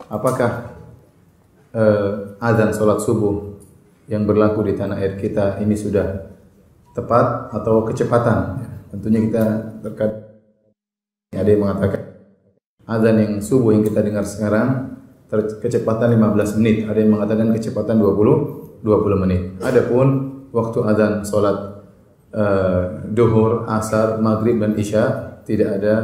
apakah azan salat subuh yang berlaku di tanah air kita ini sudah tepat atau kecepatan? Tentunya kita terkadang ada yang mengatakan azan yang subuh yang kita dengar sekarang kecepatan 15 menit, ada yang mengatakan kecepatan 20 menit. Adapun waktu azan salat duhur, asar, maghrib dan isya tidak ada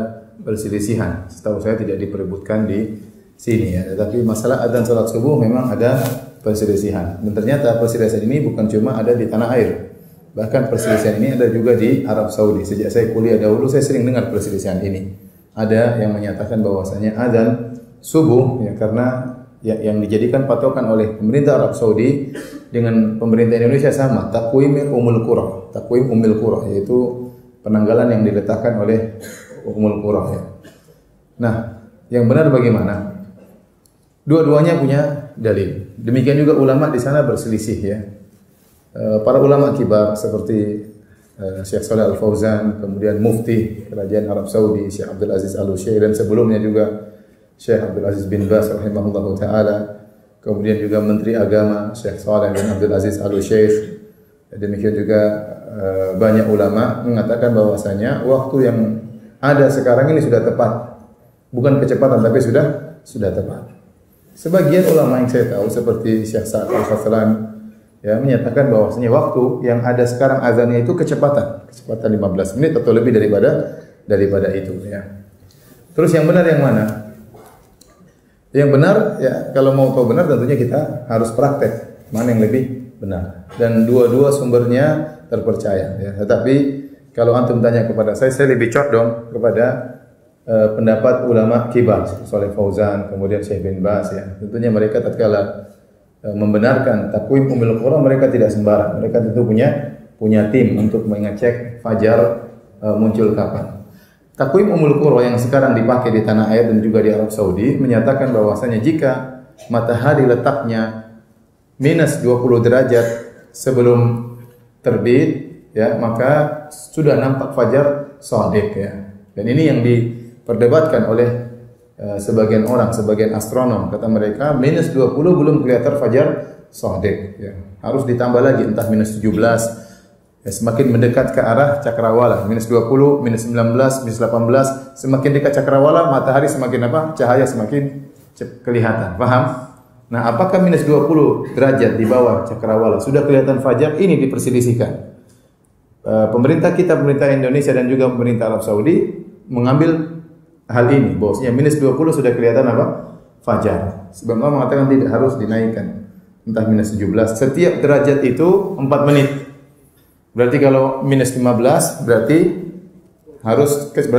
perselisihan. Setahu saya tidak diperebutkan di sini ya. Tetapi masalah azan salat subuh memang ada perselisihan. Dan ternyata perselisihan ini bukan cuma ada di tanah air. Bahkan perselisihan ini ada juga di Arab Saudi. Sejak saya kuliah dahulu saya sering dengar perselisihan ini. Ada yang menyatakan bahwasanya azan subuh ya, karena yang dijadikan patokan oleh pemerintah Arab Saudi dengan pemerintah Indonesia sama, takwim Ummul Qura. Takwim Ummul Qura yaitu penanggalan yang diletakkan oleh Ummul Qura ya. Nah, yang benar bagaimana? Dua-duanya punya dalil. Demikian juga ulama di sana berselisih ya. Para ulama kibar seperti Syekh Shalih Al Fauzan, kemudian Mufti Kerajaan Arab Saudi Syekh Abdul Aziz Al Utsaimin, dan sebelumnya juga Syekh Abdul Aziz bin Baz rahimahullahu taala, kemudian juga Menteri Agama Syekh Shalih bin Abdul Aziz Al Utsaimin. Demikian juga banyak ulama mengatakan bahwasanya waktu yang ada sekarang ini sudah tepat. Bukan kecepatan tapi sudah tepat. Sebagian ulama yang saya tahu seperti Syekh Sa'ad Al-Khazlan ya menyatakan bahwasanya waktu yang ada sekarang azannya itu kecepatan 15 menit atau lebih daripada itu ya. Terus yang benar yang mana? Yang benar ya, kalau mau tahu benar tentunya kita harus praktek mana yang lebih benar, dan dua-dua sumbernya terpercaya ya. Tetapi kalau antum tanya kepada saya lebih condong kepada pendapat ulama kibar Shalih Fauzan, kemudian Syekh bin Baz ya. Tentunya mereka tatkala membenarkan takwim Ummul Qura, mereka tidak sembarang. Mereka tentu punya tim untuk mengecek fajar muncul kapan. Takwim Ummul Qura yang sekarang dipakai di tanah air dan juga di Arab Saudi menyatakan bahwasanya jika matahari letaknya minus 20 derajat sebelum terbit ya, maka sudah nampak fajar shadiq ya. Dan ini yang diperdebatkan oleh sebagian orang, sebagian astronom, kata mereka minus 20 belum kelihatan fajar shadiq ya. Harus ditambah lagi entah minus 17 ya, semakin mendekat ke arah cakrawala, minus 20, minus 19, minus 18, semakin dekat cakrawala matahari semakin apa? Cahaya semakin kelihatan. Paham? Nah, apakah minus 20 derajat di bawah cakrawala sudah kelihatan fajar? Ini diperselisihkan. Pemerintah kita, pemerintah Indonesia dan juga pemerintah Arab Saudi mengambil hal ini, bahwasanya minus 20 sudah kelihatan apa? Fajar. Sebab Allah mengatakan tidak, harus dinaikkan. Entah minus 17. Setiap derajat itu 4 menit. Berarti kalau minus 15 berarti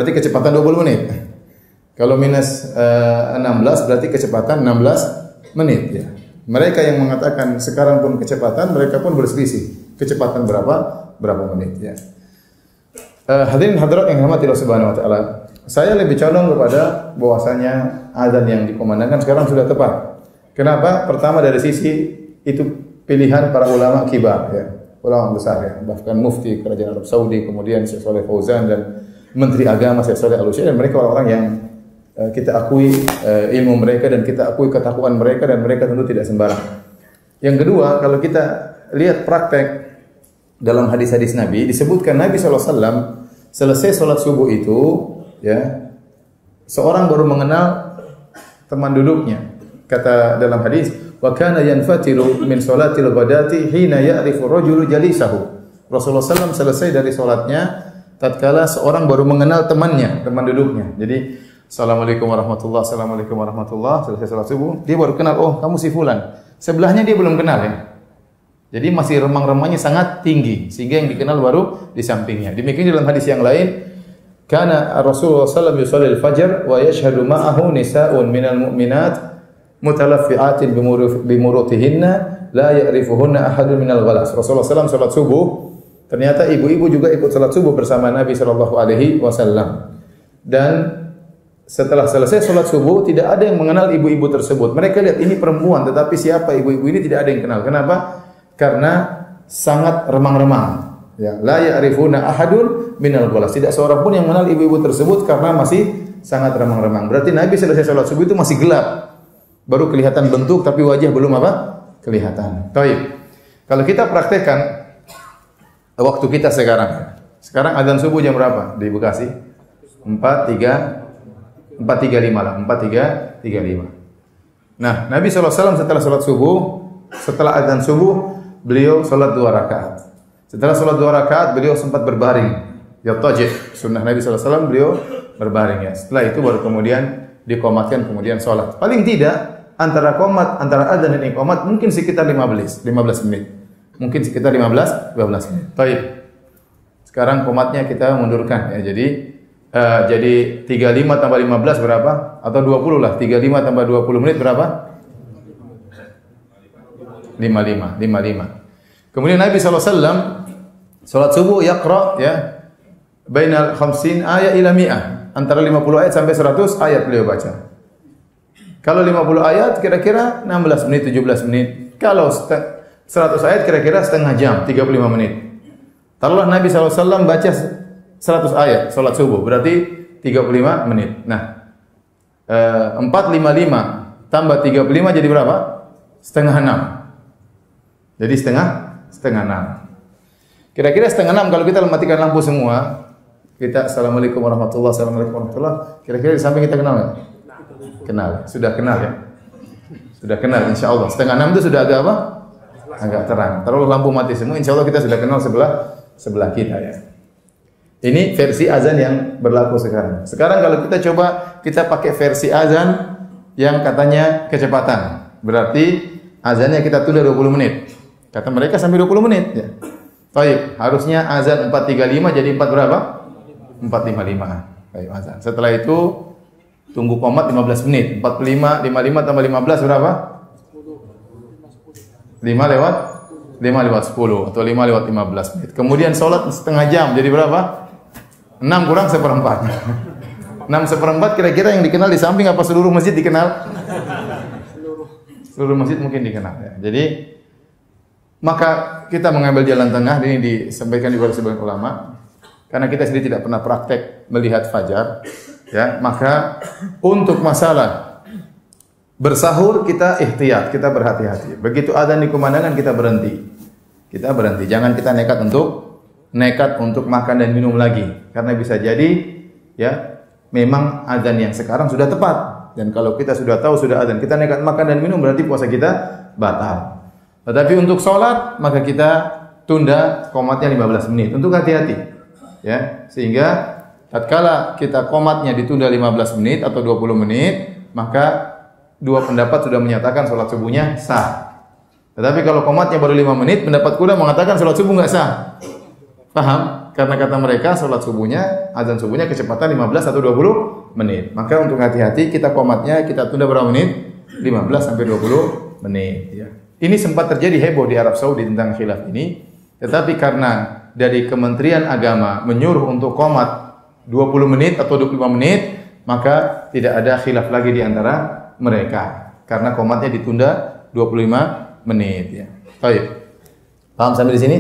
kecepatan 20 menit. Kalau minus 16 berarti kecepatan 16 menit ya. Mereka yang mengatakan sekarang pun kecepatan, mereka pun berselisih. Kecepatan berapa menit ya. Hadirin hadirat yang dirahmati Allah Subhanahu wa taala. Saya lebih condong kepada bahwasanya azan yang dikumandangkan sekarang sudah tepat. Kenapa? Pertama dari sisi itu pilihan para ulama kibar ya, ulama besar ya, bahkan mufti kerajaan Arab Saudi, kemudian Syekh Shalih Fauzan dan Menteri Agama Syekh Shalih Al Utsaimin, dan mereka orang-orang yang kita akui ilmu mereka dan kita akui ketakwaan mereka, dan mereka tentu tidak sembarang. Yang kedua, kalau kita lihat praktek dalam hadis-hadis Nabi, disebutkan Nabi SAW selesai sholat subuh itu ya, seorang baru mengenal teman duduknya. Kata dalam hadis, wa kana yanfatilu min sholatil ghadati hina ya'rifu rajulu jalisahu. Rasulullah SAW selesai dari sholatnya tatkala seorang baru mengenal temannya, teman duduknya. Jadi assalamualaikum warahmatullah, assalamualaikum warahmatullah, selesai sholat subuh, dia baru kenal, oh kamu si fulan. Sebelahnya dia belum kenal ya. Jadi masih remang-remangnya sangat tinggi, sehingga yang dikenal baru di sampingnya. Demikian dalam hadis yang lain, kana Rasulullah sallallahu alaihi wasallam yusalli al-fajr wa yashhadu ma'ahu nisa'un minal mu'minat mutalaffi'atin bimurutihinna la ya'rifuhunna ahadun minal ghalas. Rasulullah sallallahu salat subuh, ternyata ibu-ibu juga ikut salat subuh bersama Nabi sallallahu alaihi wasallam. Dan setelah selesai salat subuh, tidak ada yang mengenal ibu-ibu tersebut. Mereka lihat ini perempuan, tetapi siapa ibu-ibu ini tidak ada yang kenal. Kenapa? Karena sangat remang-remang. Ya, la ya'rifuna ahadun minal ghalas. Tidak seorang pun yang mengenal ibu-ibu tersebut karena masih sangat remang-remang. Berarti Nabi selesai salat subuh itu masih gelap. Baru kelihatan bentuk tapi wajah belum apa? Kelihatan. Baik. Kalau kita praktekkan waktu kita sekarang. Sekarang azan subuh jam berapa di Bekasi? 4.35 lah. 4.35. Nah, Nabi SAW setelah salat subuh, setelah azan subuh, beliau salat 2 rakaat. Setelah salat 2 rakaat, beliau sempat berbaring. Yatajih. Sunnah Nabi SAW beliau berbaring ya. Setelah itu baru kemudian dikomatkan, kemudian salat. Paling tidak antara qomat, antara adzan dan iqamat mungkin sekitar 15 menit. Mungkin sekitar 15 menit. Baik. Sekarang qomatnya kita mundurkan ya. Jadi 35 tambah 15 berapa? Atau 20 lah. 35 tambah 20 menit berapa? 55. Kemudian Nabi SAW salat subuh yaqra ya bainal 50 ayat ila 100. Antara 50 ayat sampai 100 ayat beliau baca. Kalau 50 ayat kira-kira 16 menit, 17 menit. Kalau 100 ayat kira-kira setengah jam, 35 menit. Taruhlah Nabi SAW baca 100 ayat salat subuh, berarti 35 menit. Nah, 455 tambah 35 jadi berapa? Setengah 6. Jadi setengah 6. Kira-kira setengah 6 kalau kita matikan lampu semua, kita assalamualaikum warahmatullahi wabarakatuh. Kira-kira di samping kita kenal enggak? Kenal, sudah kenal ya. Sudah kenal insyaallah. Setengah 6 itu sudah agak apa? Agak terang. Taruh lampu mati semua, insyaallah kita sudah kenal sebelah kita ya. Ini versi azan yang berlaku sekarang. Sekarang kalau kita coba kita pakai versi azan yang katanya kecepatan. Berarti azannya kita tunda 20 menit. Kata mereka sampai 20 menit ya. Baik, harusnya azan 4.35 jadi 4 berapa? 4.55. Baik, azan. Setelah itu tunggu qomat 15 menit. 45, 55 tambah 15 berapa? 5 lewat 10 atau 5 lewat 15 menit. Kemudian sholat setengah jam jadi berapa? 6 kurang seperempat. 6 seperempat kira-kira yang dikenal di samping apa seluruh masjid dikenal? Seluruh masjid mungkin dikenal ya. Jadi maka kita mengambil jalan tengah, ini disampaikan di sebagian ulama. Karena kita sendiri tidak pernah praktek melihat fajar, ya, maka untuk masalah bersahur kita ihtiyat, kita berhati-hati. Begitu azan dikumandangkan kita berhenti. Kita berhenti. Jangan kita nekat untuk makan dan minum lagi. Karena bisa jadi ya memang azan yang sekarang sudah tepat. Dan kalau kita sudah tahu sudah azan, kita nekat makan dan minum berarti puasa kita batal. Tetapi untuk sholat maka kita tunda qomatnya 15 menit. Untuk hati-hati. Ya, sehingga tatkala kita qomatnya ditunda 15 menit atau 20 menit, maka dua pendapat sudah menyatakan salat subuhnya sah. Tetapi kalau qomatnya baru 5 menit, pendapat kedua mengatakan salat subuh enggak sah. Paham? Karena kata mereka salat subuhnya, azan subuhnya kecepatan 15 atau 20 menit. Maka untuk hati-hati kita qomatnya kita tunda berapa menit? 15 sampai 20 menit ya. Ini sempat terjadi heboh di Arab Saudi tentang khilaf ini. Tetapi karena dari Kementerian Agama menyuruh untuk qomat 20 menit atau 25 menit, maka tidak ada khilaf lagi di antara mereka. Karena qomatnya ditunda 25 menit ya. Baik. Paham sampai di sini?